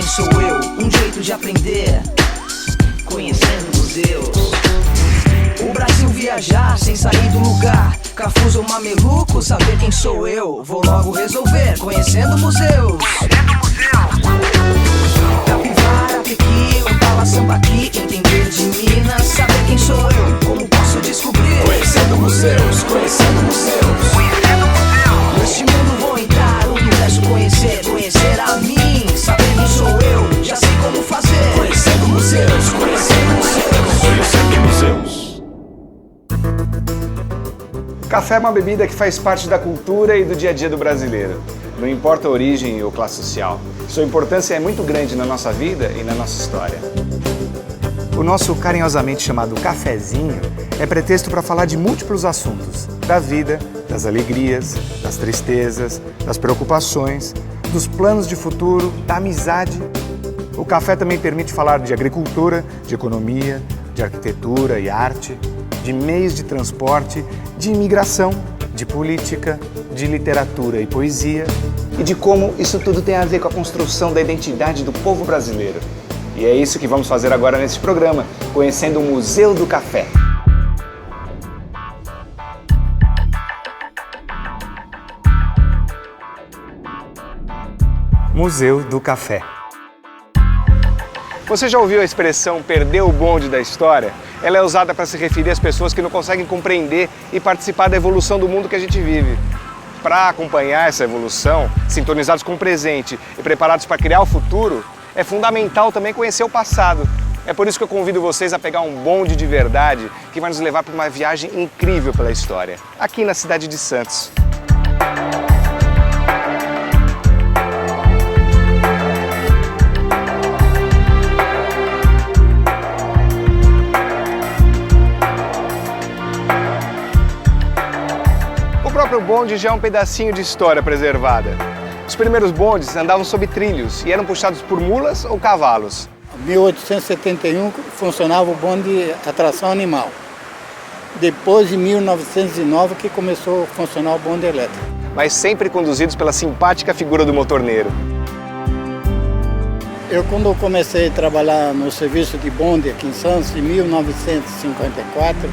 quem sou eu, um jeito de aprender, conhecendo museus. O Brasil viajar sem sair do lugar, Cafuso ou mameluco, saber quem sou eu, vou logo resolver, conhecendo museus. Capivara, Pequi, Opala, Sambaqui, entender de Minas, saber quem sou eu, como posso descobrir, conhecendo museus, conhecendo museus. Neste mundo vou entrar, o universo conhecer, conhecer a mim, saber quem sou eu, já sei como fazer, conhecendo museus, conhecendo museus, conhecendo museus. Café é uma bebida que faz parte da cultura e do dia a dia do brasileiro. Não importa a origem ou classe social. Sua importância é muito grande na nossa vida e na nossa história. O nosso carinhosamente chamado cafezinho é pretexto para falar de múltiplos assuntos. Da vida, das alegrias, das tristezas, das preocupações, dos planos de futuro, da amizade. O café também permite falar de agricultura, de economia, de arquitetura e arte, de meios de transporte, de imigração, de política, de literatura e poesia e de como isso tudo tem a ver com a construção da identidade do povo brasileiro. E é isso que vamos fazer agora nesse programa, conhecendo o Museu do Café. Museu do Café. Você já ouviu a expressão perder o bonde da história? Ela é usada para se referir às pessoas que não conseguem compreender e participar da evolução do mundo que a gente vive. Para acompanhar essa evolução, sintonizados com o presente e preparados para criar o futuro, é fundamental também conhecer o passado. É por isso que eu convido vocês a pegar um bonde de verdade que vai nos levar para uma viagem incrível pela história, aqui na cidade de Santos. O próprio bonde já é um pedacinho de história preservada. Os primeiros bondes andavam sob trilhos e eram puxados por mulas ou cavalos. Em 1871 funcionava o bonde a tração animal. Depois, em 1909, que começou a funcionar o bonde elétrico. Mas sempre conduzidos pela simpática figura do motorneiro. Eu, quando comecei a trabalhar no serviço de bonde aqui em Santos, em 1954,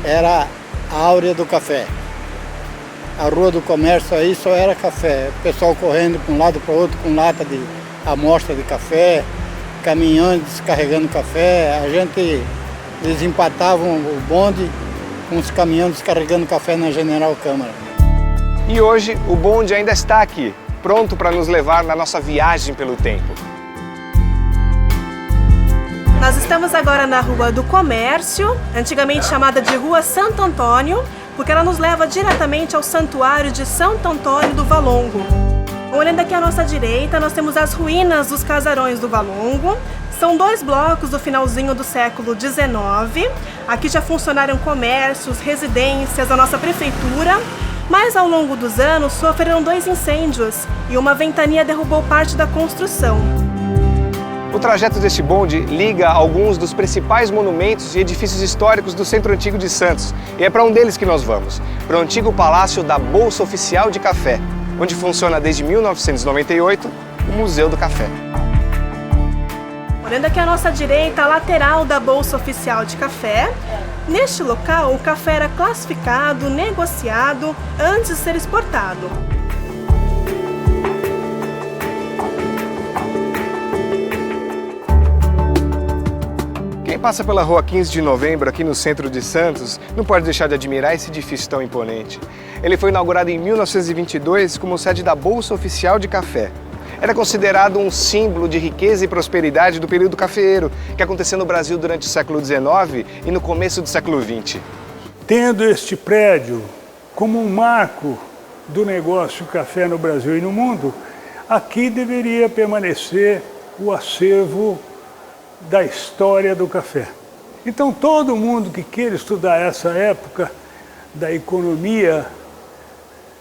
era a áurea do café. A rua do comércio aí só era café. O pessoal correndo para um lado para o outro com lata de amostra de café, caminhões descarregando café. A gente, eles empatavam o bonde com os caminhões descarregando café na General Câmara. E hoje o bonde ainda está aqui, pronto para nos levar na nossa viagem pelo tempo. Nós estamos agora na Rua do Comércio, antigamente chamada de Rua Santo Antônio, porque ela nos leva diretamente ao Santuário de Santo Antônio do Valongo. Olhando aqui à nossa direita, nós temos as ruínas dos casarões do Valongo. São 2 blocos do finalzinho do século XIX. Aqui já funcionaram comércios, residências da nossa prefeitura, mas ao longo dos anos sofreram 2 incêndios e uma ventania derrubou parte da construção. O trajeto deste bonde liga alguns dos principais monumentos e edifícios históricos do Centro Antigo de Santos. E é para um deles que nós vamos, para o antigo Palácio da Bolsa Oficial de Café, onde funciona desde 1998 o Museu do Café. Olhando aqui à nossa direita, a lateral da Bolsa Oficial de Café. Neste local, o café era classificado, negociado antes de ser exportado. Quem passa pela Rua 15 de Novembro, aqui no centro de Santos, não pode deixar de admirar esse edifício tão imponente. Ele foi inaugurado em 1922 como sede da Bolsa Oficial de Café. Era considerado um símbolo de riqueza e prosperidade do período cafeeiro, que aconteceu no Brasil durante o século XIX e no começo do século XX. Tendo este prédio como um marco do negócio café no Brasil e no mundo, aqui deveria permanecer o acervo da história do café. Então todo mundo que queira estudar essa época da economia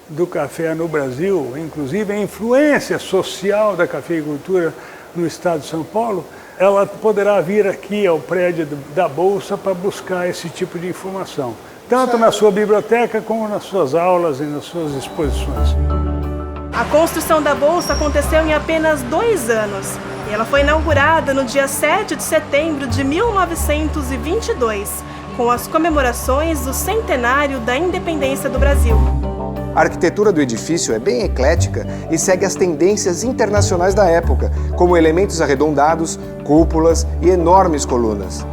do café no Brasil, inclusive a influência social da cafeicultura no estado de São Paulo, ela poderá vir aqui ao prédio da Bolsa para buscar esse tipo de informação, tanto na sua biblioteca como nas suas aulas e nas suas exposições. A construção da Bolsa aconteceu em apenas 2 anos e ela foi inaugurada no dia 7 de setembro de 1922, com as comemorações do centenário da independência do Brasil. A arquitetura do edifício é bem eclética e segue as tendências internacionais da época, como elementos arredondados, cúpulas e enormes colunas.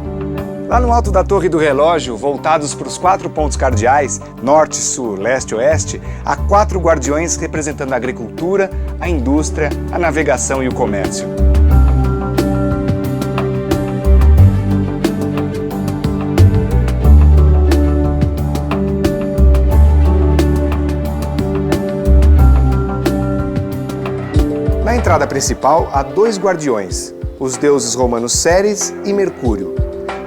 Lá no alto da Torre do Relógio, voltados para os 4 pontos cardeais, norte, sul, leste e oeste, há 4 guardiões representando a agricultura, a indústria, a navegação e o comércio. Na entrada principal, há 2 guardiões, os deuses romanos Ceres e Mercúrio.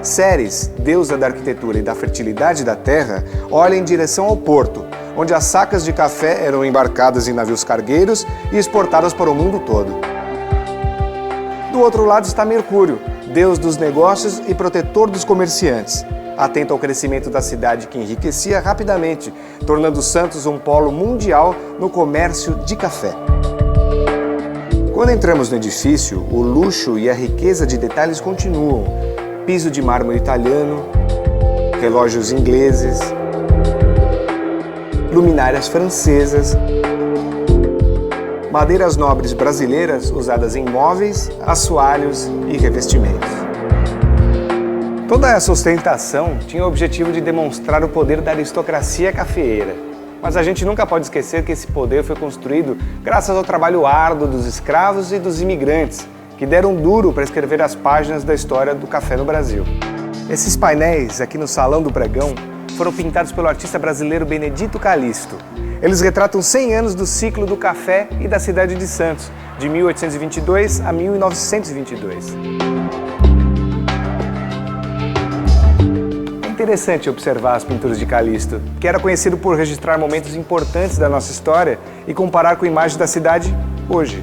Ceres, deusa da arquitetura e da fertilidade da terra, olha em direção ao porto, onde as sacas de café eram embarcadas em navios cargueiros e exportadas para o mundo todo. Do outro lado está Mercúrio, deus dos negócios e protetor dos comerciantes, atento ao crescimento da cidade que enriquecia rapidamente, tornando Santos um polo mundial no comércio de café. Quando entramos no edifício, o luxo e a riqueza de detalhes continuam. Piso de mármore italiano, relógios ingleses, luminárias francesas, madeiras nobres brasileiras usadas em móveis, assoalhos e revestimentos. Toda essa ostentação tinha o objetivo de demonstrar o poder da aristocracia cafeeira. Mas a gente nunca pode esquecer que esse poder foi construído graças ao trabalho árduo dos escravos e dos imigrantes, que deram duro para escrever as páginas da história do café no Brasil. Esses painéis aqui no Salão do Pregão foram pintados pelo artista brasileiro Benedito Calixto. Eles retratam 100 anos do ciclo do café e da cidade de Santos, de 1822 a 1922. É interessante observar as pinturas de Calixto, que era conhecido por registrar momentos importantes da nossa história e comparar com a imagem da cidade hoje.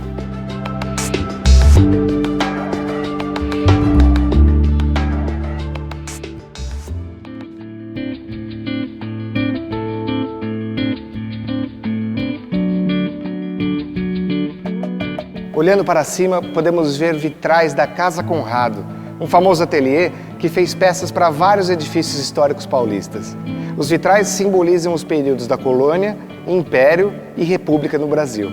Olhando para cima, podemos ver vitrais da Casa Conrado, um famoso ateliê que fez peças para vários edifícios históricos paulistas. Os vitrais simbolizam os períodos da colônia, império e república no Brasil.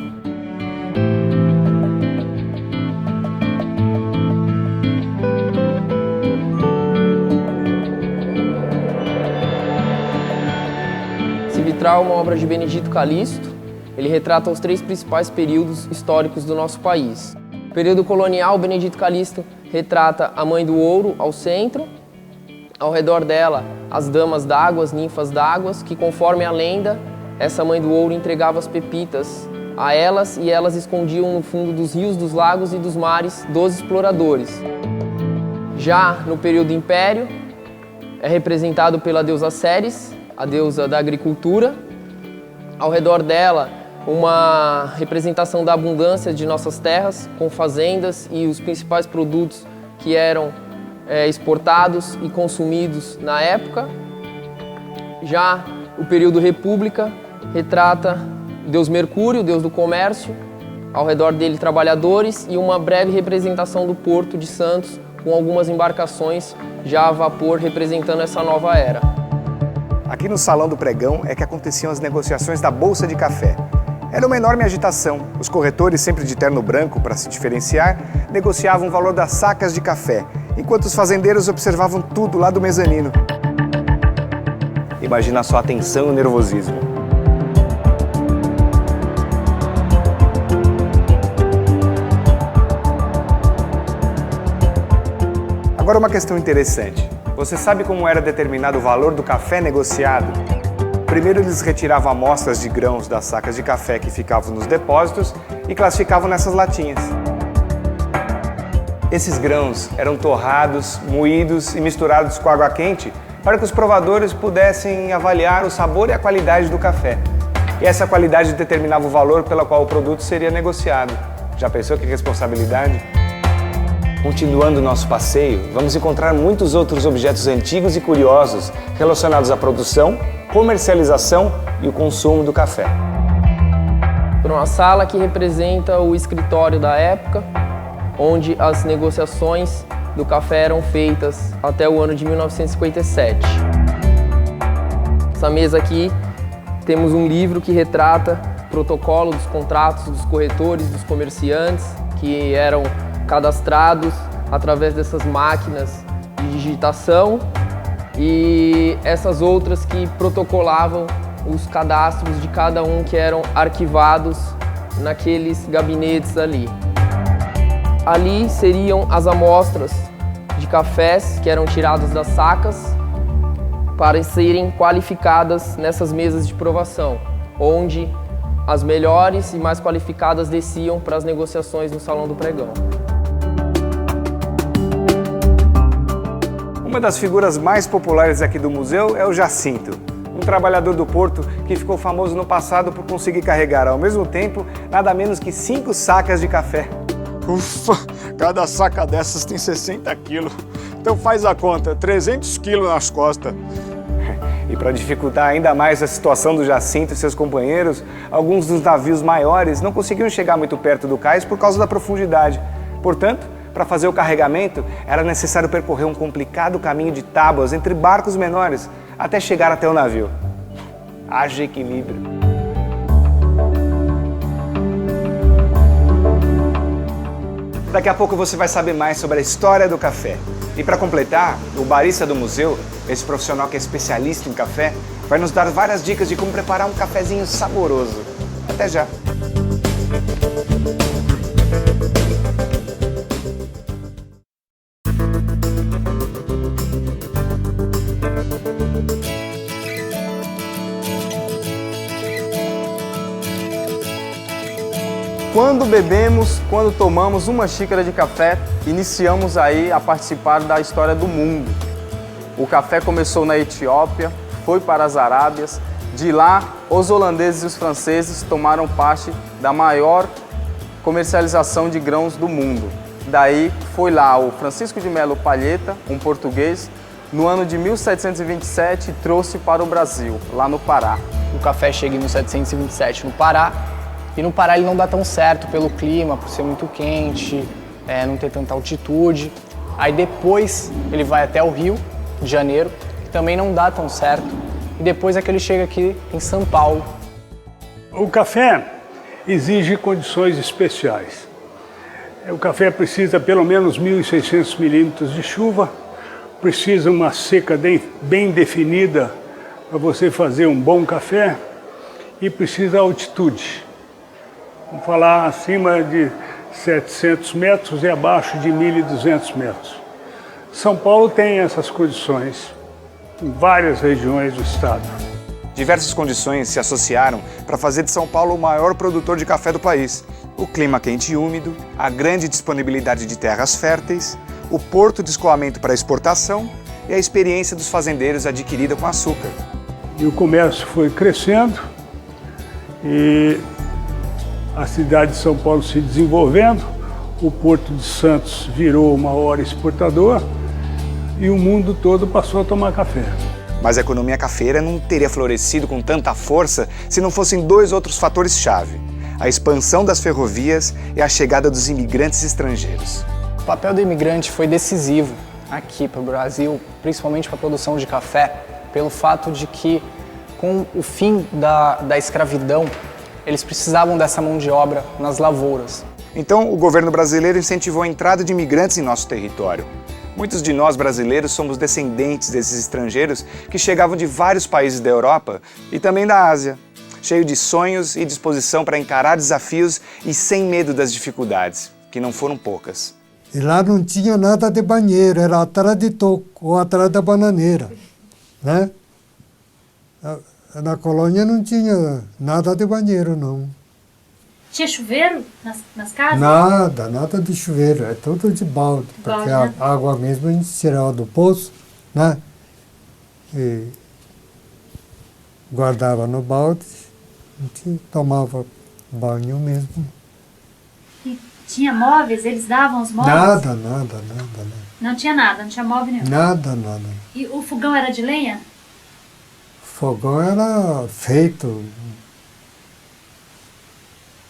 Esse vitral é uma obra de Benedito Calixto. Ele retrata os 3 principais períodos históricos do nosso país. No período colonial, Benedito Calixto retrata a Mãe do Ouro ao centro, ao redor dela as damas d'água, as ninfas d'água, que conforme a lenda, essa Mãe do Ouro entregava as pepitas a elas e elas escondiam no fundo dos rios, dos lagos e dos mares dos exploradores. Já no período Império, é representado pela deusa Ceres, a deusa da agricultura. Ao redor dela, uma representação da abundância de nossas terras, com fazendas e os principais produtos que eram exportados e consumidos na época. Já o período República retrata o deus Mercúrio, o deus do comércio, ao redor dele trabalhadores e uma breve representação do Porto de Santos, com algumas embarcações já a vapor representando essa nova era. Aqui no Salão do Pregão é que aconteciam as negociações da Bolsa de Café. Era uma enorme agitação. Os corretores, sempre de terno branco para se diferenciar, negociavam o valor das sacas de café, enquanto os fazendeiros observavam tudo lá do mezanino. Imagina só a tensão e o nervosismo. Agora uma questão interessante. Você sabe como era determinado o valor do café negociado? Primeiro eles retiravam amostras de grãos das sacas de café que ficavam nos depósitos e classificavam nessas latinhas. Esses grãos eram torrados, moídos e misturados com água quente para que os provadores pudessem avaliar o sabor e a qualidade do café. E essa qualidade determinava o valor pelo qual o produto seria negociado. Já pensou que responsabilidade? Continuando o nosso passeio, vamos encontrar muitos outros objetos antigos e curiosos relacionados à produção, comercialização e o consumo do café. por uma sala que representa o escritório da época, onde as negociações do café eram feitas até o ano de 1957. Essa mesa aqui, temos um livro que retrata o protocolo dos contratos dos corretores, dos comerciantes, que eram cadastrados através dessas máquinas de digitação e essas outras que protocolavam os cadastros de cada um, que eram arquivados naqueles gabinetes ali. Ali seriam as amostras de cafés que eram tiradas das sacas para serem qualificadas nessas mesas de provação, onde as melhores e mais qualificadas desciam para as negociações no Salão do Pregão. Uma das figuras mais populares aqui do museu é o Jacinto, um trabalhador do porto que ficou famoso no passado por conseguir carregar ao mesmo tempo nada menos que 5 sacas de café. Ufa, cada saca dessas tem 60 quilos. Então faz a conta, 300 quilos nas costas. E para dificultar ainda mais a situação do Jacinto e seus companheiros, alguns dos navios maiores não conseguiam chegar muito perto do cais por causa da profundidade. Portanto, para fazer o carregamento, era necessário percorrer um complicado caminho de tábuas entre barcos menores até chegar até o navio. Haja equilíbrio. Daqui a pouco você vai saber mais sobre a história do café. E para completar, o barista do museu, esse profissional que é especialista em café, vai nos dar várias dicas de como preparar um cafezinho saboroso. Até já! Quando bebemos, quando tomamos uma xícara de café, iniciamos aí a participar da história do mundo. O café começou na Etiópia, foi para as Arábias, de lá os holandeses e os franceses tomaram parte da maior comercialização de grãos do mundo. Daí foi lá o Francisco de Melo Palheta, um português, no ano de 1727 trouxe para o Brasil, lá no Pará. O café chega em 1727 no Pará, e no Pará ele não dá tão certo pelo clima, por ser muito quente, não ter tanta altitude. Aí depois ele vai até o Rio de Janeiro, que também não dá tão certo. E depois é que ele chega aqui em São Paulo. O café exige condições especiais. O café precisa pelo menos 1.600 milímetros de chuva, precisa uma seca bem definida para você fazer um bom café e precisa altitude. Vamos falar acima de 700 metros e abaixo de 1.200 metros. São Paulo tem essas condições em várias regiões do estado. Diversas condições se associaram para fazer de São Paulo o maior produtor de café do país. O clima quente e úmido, a grande disponibilidade de terras férteis, o porto de escoamento para exportação e a experiência dos fazendeiros adquirida com açúcar. E o comércio foi crescendo e a cidade de São Paulo se desenvolvendo, o Porto de Santos virou o maior exportador e o mundo todo passou a tomar café. Mas a economia cafeira não teria florescido com tanta força se não fossem 2 outros fatores-chave: a expansão das ferrovias e a chegada dos imigrantes estrangeiros. O papel do imigrante foi decisivo aqui para o Brasil, principalmente para a produção de café, pelo fato de que, com o fim da escravidão, eles precisavam dessa mão de obra nas lavouras. Então, o governo brasileiro incentivou a entrada de imigrantes em nosso território. Muitos de nós brasileiros somos descendentes desses estrangeiros que chegavam de vários países da Europa e também da Ásia, cheio de sonhos e disposição para encarar desafios e sem medo das dificuldades, que não foram poucas. E lá não tinha nada de banheiro, era atrás de toco ou atrás da bananeira, né? Na colônia não tinha nada de banheiro, não. Tinha chuveiro nas casas? Nada de chuveiro, é tudo de balde, porque a água mesmo a gente tirava do poço, né? E guardava no balde, a gente tomava banho mesmo. E tinha móveis? Eles davam os móveis? Nada. Não tinha nada, não tinha móvel nenhum? Nada. E o fogão era de lenha? O fogão era feito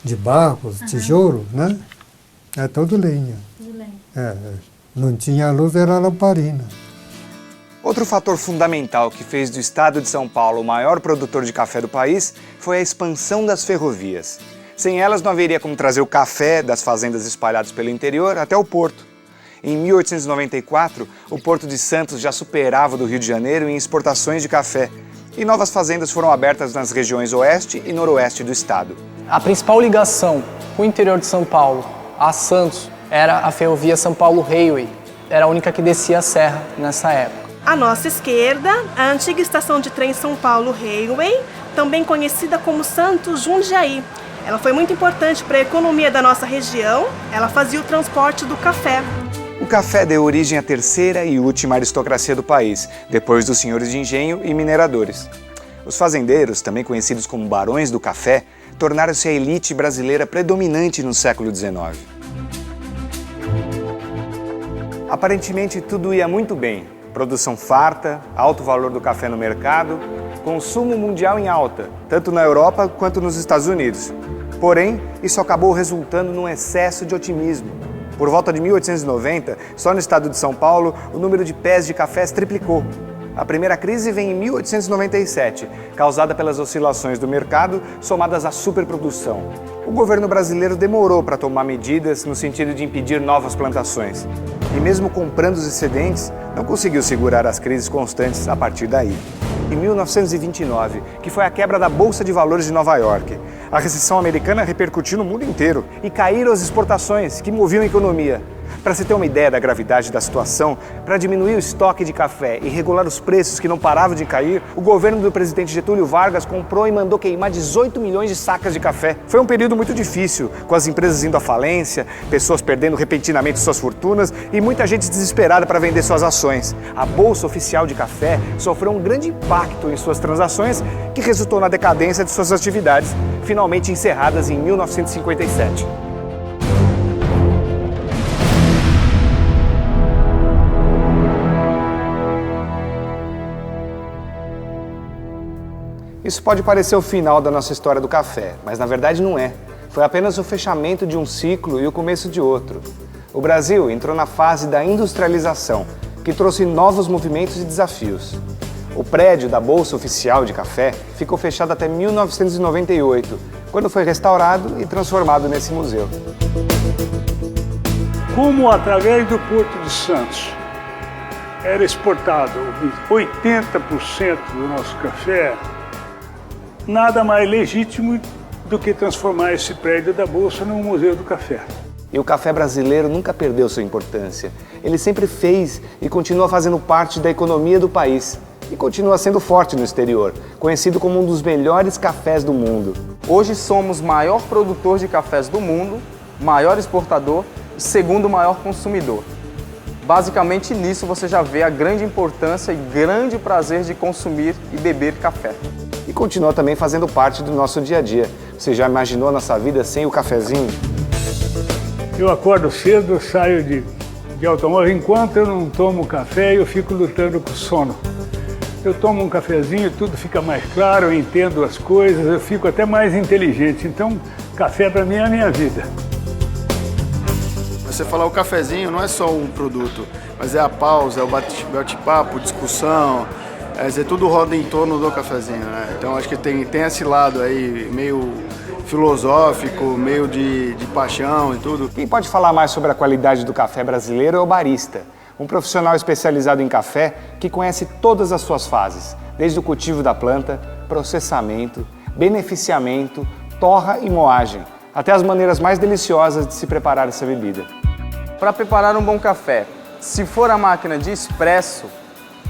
de barro, tijolo, né? É tudo lenha. Tudo bem. Não tinha luz, era lamparina. Outro fator fundamental que fez do estado de São Paulo o maior produtor de café do país foi a expansão das ferrovias. Sem elas não haveria como trazer o café das fazendas espalhadas pelo interior até o porto. Em 1894, o Porto de Santos já superava o do Rio de Janeiro em exportações de café e novas fazendas foram abertas nas regiões oeste e noroeste do estado. A principal ligação com o interior de São Paulo a Santos era a ferrovia São Paulo Railway. Era a única que descia a serra nessa época. À nossa esquerda, a antiga estação de trem São Paulo Railway, também conhecida como Santos Jundiaí. Ela foi muito importante para a economia da nossa região, ela fazia o transporte do café. O café deu origem à terceira e última aristocracia do país, depois dos senhores de engenho e mineradores. Os fazendeiros, também conhecidos como barões do café, tornaram-se a elite brasileira predominante no século XIX. Aparentemente tudo ia muito bem. Produção farta, alto valor do café no mercado, consumo mundial em alta, tanto na Europa quanto nos Estados Unidos. Porém, isso acabou resultando num excesso de otimismo. Por volta de 1890, só no estado de São Paulo, o número de pés de cafés triplicou. A primeira crise vem em 1897, causada pelas oscilações do mercado somadas à superprodução. O governo brasileiro demorou para tomar medidas no sentido de impedir novas plantações. E mesmo comprando os excedentes, não conseguiu segurar as crises constantes a partir daí. Em 1929, que foi a quebra da Bolsa de Valores de Nova York, a recessão americana repercutiu no mundo inteiro e caíram as exportações que moviam a economia. Para se ter uma ideia da gravidade da situação, para diminuir o estoque de café e regular os preços que não paravam de cair, o governo do presidente Getúlio Vargas comprou e mandou queimar 18 milhões de sacas de café. Foi um período muito difícil, com as empresas indo à falência, pessoas perdendo repentinamente suas fortunas e muita gente desesperada para vender suas ações. A Bolsa Oficial de Café sofreu um grande impacto em suas transações, que resultou na decadência de suas atividades, finalmente encerradas em 1957. Isso pode parecer o final da nossa história do café, mas na verdade não é. Foi apenas o fechamento de um ciclo e o começo de outro. O Brasil entrou na fase da industrialização, que trouxe novos movimentos e desafios. O prédio da Bolsa Oficial de Café ficou fechado até 1998, quando foi restaurado e transformado nesse museu. Como através do Porto de Santos era exportado 80% do nosso café, nada mais legítimo do que transformar esse prédio da Bolsa num museu do café. E o café brasileiro nunca perdeu sua importância. Ele sempre fez e continua fazendo parte da economia do país. E continua sendo forte no exterior, conhecido como um dos melhores cafés do mundo. Hoje somos o maior produtor de cafés do mundo, maior exportador e segundo maior consumidor. Basicamente nisso você já vê a grande importância e grande prazer de consumir e beber café. E continua também fazendo parte do nosso dia a dia. Você já imaginou a nossa vida sem o cafezinho? Eu acordo cedo, saio de automóvel. Enquanto eu não tomo café, eu fico lutando com o sono. Eu tomo um cafezinho, tudo fica mais claro, eu entendo as coisas, eu fico até mais inteligente. Então, café para mim é a minha vida. Você falar o cafezinho não é só um produto, mas é a pausa, é o bate-papo, discussão, tudo roda em torno do cafezinho, né? Então acho que tem esse lado aí meio filosófico, meio de paixão e tudo. Quem pode falar mais sobre a qualidade do café brasileiro é o barista, um profissional especializado em café que conhece todas as suas fases, desde o cultivo da planta, processamento, beneficiamento, torra e moagem, até as maneiras mais deliciosas de se preparar essa bebida. Para preparar um bom café, se for a máquina de expresso,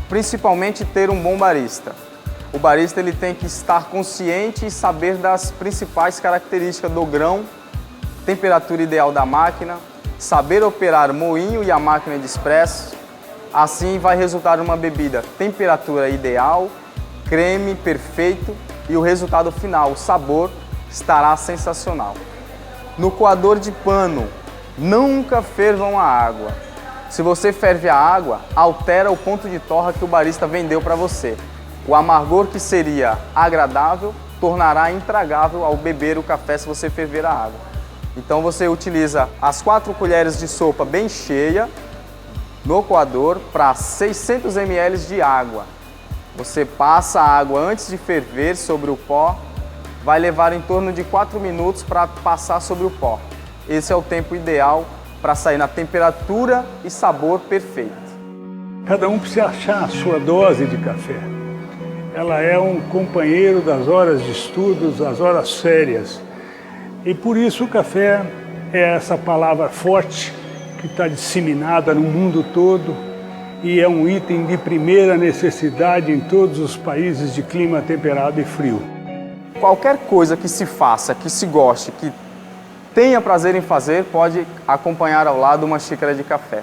principalmente ter um bom barista. O barista ele tem que estar consciente e saber das principais características do grão, temperatura ideal da máquina, saber operar o moinho e a máquina de expresso. Assim vai resultar uma bebida temperatura ideal, creme perfeito e o resultado final, o sabor, estará sensacional. No coador de pano, nunca fervam a água. Se você ferve a água, altera o ponto de torra que o barista vendeu para você. O amargor que seria agradável tornará intragável ao beber o café se você ferver a água. Então você utiliza as 4 colheres de sopa bem cheia no coador para 600 ml de água. Você passa a água antes de ferver sobre o pó, vai levar em torno de 4 minutos para passar sobre o pó. Esse é o tempo ideal para sair na temperatura e sabor perfeito. Cada um precisa achar a sua dose de café. Ela é um companheiro das horas de estudos, das horas sérias. E por isso o café é essa palavra forte que está disseminada no mundo todo e é um item de primeira necessidade em todos os países de clima temperado e frio. Qualquer coisa que se faça, que se goste, que tenha prazer em fazer, pode acompanhar ao lado uma xícara de café.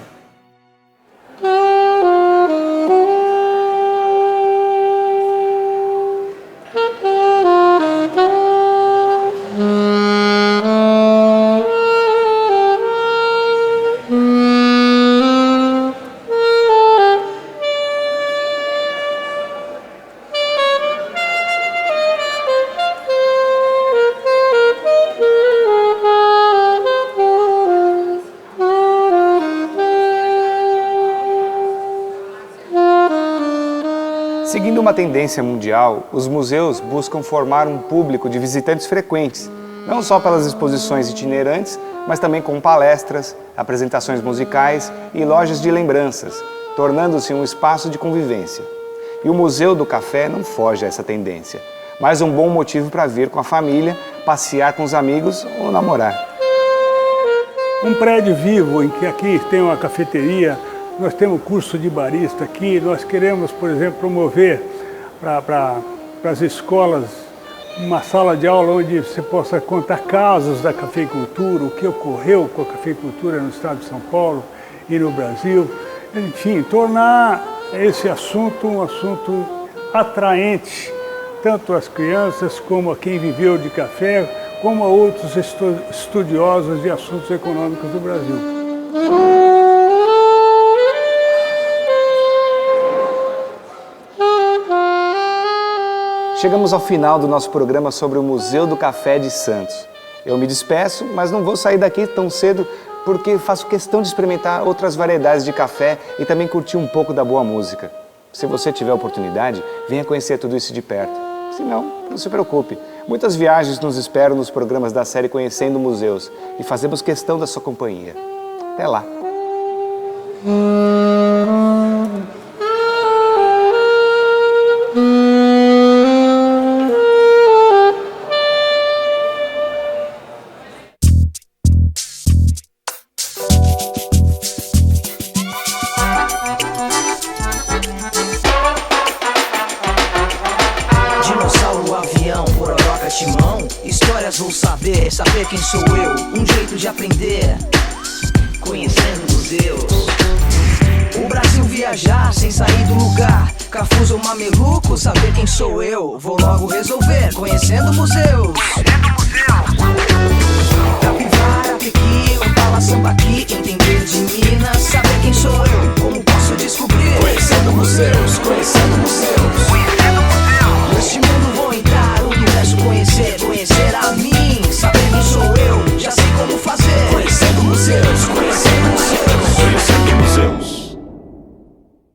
Seguindo uma tendência mundial, os museus buscam formar um público de visitantes frequentes, não só pelas exposições itinerantes, mas também com palestras, apresentações musicais e lojas de lembranças, tornando-se um espaço de convivência. E o Museu do Café não foge a essa tendência, mais um bom motivo para vir com a família, passear com os amigos ou namorar. Um prédio vivo em que aqui tem uma cafeteria, nós temos curso de barista aqui, nós queremos, por exemplo, promover para as escolas uma sala de aula onde você possa contar casos da cafeicultura, o que ocorreu com a cafeicultura no estado de São Paulo e no Brasil. Enfim, tornar esse assunto um assunto atraente, tanto às crianças como a quem viveu de café, como a outros estudiosos de assuntos econômicos do Brasil. Chegamos ao final do nosso programa sobre o Museu do Café de Santos. Eu me despeço, mas não vou sair daqui tão cedo porque faço questão de experimentar outras variedades de café e também curtir um pouco da boa música. Se você tiver oportunidade, venha conhecer tudo isso de perto. Se não, não se preocupe. Muitas viagens nos esperam nos programas da série Conhecendo Museus e fazemos questão da sua companhia. Até lá! Vou saber quem sou eu, um jeito de aprender, conhecendo museus. O Brasil viajar sem sair do lugar, Cafuso ou Mameluco, saber quem sou eu, vou logo resolver, conhecendo museus. Capivara, Pequi, Opala, Sambaqui, entender de Minas, saber quem sou eu, como posso descobrir, conhecendo museus, conhecendo museus.